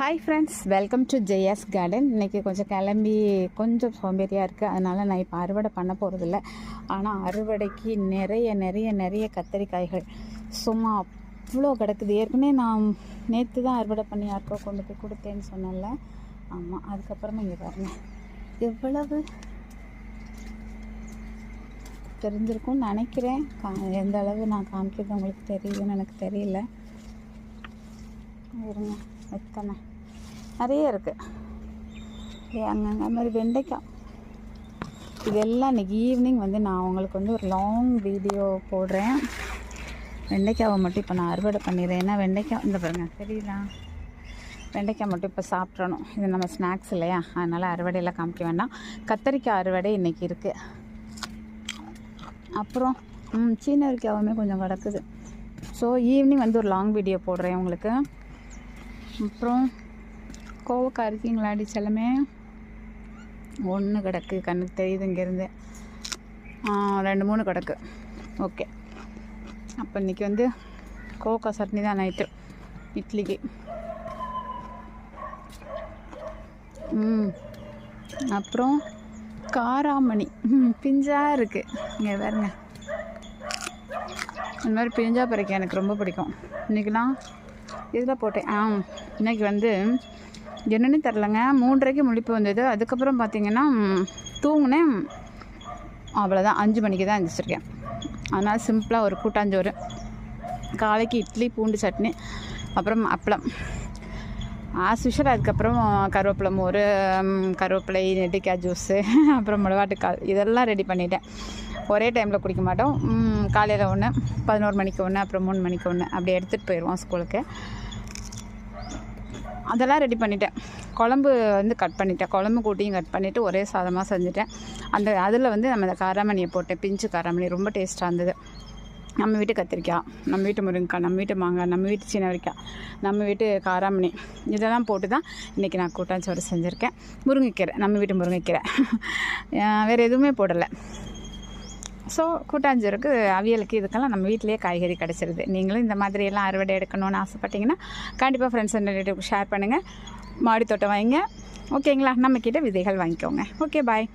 Hi friends, welcome to Jaya's garden. இன்றைக்கி கொஞ்சம் கிளம்பி கொஞ்சம் சோம்பேறியாக இருக்குது. அதனால் நான் இப்போ அறுவடை பண்ண போகிறதில்ல. ஆனால் அறுவடைக்கு நிறைய கத்தரிக்காய்கள் சும்மா அவ்வளோ கிடக்குது. ஏற்கனவே நான் நேற்று தான் அறுவடை பண்ணி யாருக்கோ கொண்டு போய் கொடுத்தேன்னு சொன்னேன்ல. ஆமாம், அதுக்கப்புறமா இங்கே பாருங்க எவ்வளவு தெரிஞ்சிருக்கும்னு நினைக்கிறேன். எந்த அளவு நான் காமிக்கிறது உங்களுக்கு தெரியுதுன்னு எனக்கு தெரியல. இருங்க, எத்தனை நிறைய இருக்குது அங்கங்கே மாதிரி வெண்டைக்காய். இதெல்லாம் இன்றைக்கி ஈவினிங் நான் உங்களுக்கு ஒரு லாங் வீடியோ போடுறேன். வெண்டைக்காவை மட்டும் இப்போ நான் அறுவடை பண்ணிடுறேன். ஏன்னா வெண்டைக்காய் இந்த பாருங்க தெரியுதா, வெண்டைக்காய் மட்டும் இப்போ சாப்பிட்றணும். இது நம்ம ஸ்நாக்ஸ் இல்லையா, அதனால் அறுவடையெல்லாம் காமிக்க வேண்டாம். கத்தரிக்காய் அறுவடை இன்றைக்கி இருக்குது. அப்புறம் சீனரிக்காவுமே கொஞ்சம் கிடக்குது. ஸோ ஈவினிங் ஒரு லாங் வீடியோ போடுறேன் உங்களுக்கு. அப்புறம் கோவக்காய் இருக்கீங்களா அடிச்சலமே ஒன்று கிடக்கு, கண்ணுக்கு தெரியுது இங்கேருந்து 2-3 கிடக்கு. ஓகே, அப்போ இன்றைக்கி கோவக்காய் சட்னி தான் நைட்டு இட்லிக்கு. அப்புறம் காராமணி பிஞ்சாக இருக்குது. இங்கே பாருங்க, இந்த மாதிரி பிஞ்சா பறிக்க எனக்கு ரொம்ப பிடிக்கும். இன்றைக்கெலாம் இதில் போட்டேன். இன்றைக்கி என்னென்னு தெரிலங்க, 3:30க்கு முழிப்பு வந்தது. அதுக்கப்புறம் பார்த்திங்கன்னா தூங்கினேன், அவ்வளோதான். 5 மணிக்கு தான் எழுந்திரிச்சிருக்கேன். அதனால் சிம்பிளாக ஒரு கூட்டாஞ்சோறு, காலைக்கு இட்லி, பூண்டு சட்னி, அப்புறம் அப்பளம் ஆஸ் யூஷுவல். அதுக்கப்புறம் கருவேப்பிலை மோர், கருவேப்பிலை, நெல்லிக்காய் ஜூஸு, அப்புறம் மிளகாட்டுக்கால் இதெல்லாம் ரெடி பண்ணிட்டேன். ஒரே டைமில் குடிக்க மாட்டோம். காலையில் 1, 11 மணிக்கு 1, அப்புறம் 3 மணிக்கு 1 அப்படி எடுத்துகிட்டு போயிடுவோம் ஸ்கூலுக்கு. அதெல்லாம் ரெடி பண்ணிட்டேன். குழம்பு கட் பண்ணிட்டேன். குழம்பு கூட்டியும் கட் பண்ணிவிட்டு ஒரே சாதமாக செஞ்சுட்டேன். அதில் நம்ம இந்த காராமணியை போட்டேன். பிஞ்சு காராமணி ரொம்ப டேஸ்ட்டாக இருந்தது. நம்ம வீட்டு கத்திரிக்காய், நம்ம வீட்டு முருங்கைக்காய், நம்ம வீட்டு மாங்காய், நம்ம வீட்டு சீனவரிக்காய், நம்ம வீட்டு காராமணி இதெல்லாம் போட்டு தான் இன்றைக்கி நான் கூட்டாஞ்சோறு செஞ்சுருக்கேன். முருங்கைக்கீரை, நம்ம வீட்டு முருங்கைக்கீரை, வேறு எதுவுமே போடலை. ஸோ கூட்டாஞ்சோறுக்கு, அவியலுக்கு, இதுக்கெல்லாம் நம்ம வீட்டிலேயே காய்கறி கிடச்சிருது. நீங்களும் இந்த மாதிரியெல்லாம் அறுவடை எடுக்கணும்னு ஆசைப்பட்டீங்கன்னா கண்டிப்பாக ஃப்ரெண்ட்ஸ் அண்ட் ரிலேட்டிவ்க்கு ஷேர் பண்ணுங்கள். மாடி தோட்டம் வைங்க, ஓகேங்களா? நம்மக்கிட்ட விதைகள் வாங்கிக்கோங்க. ஓகே, பாய்.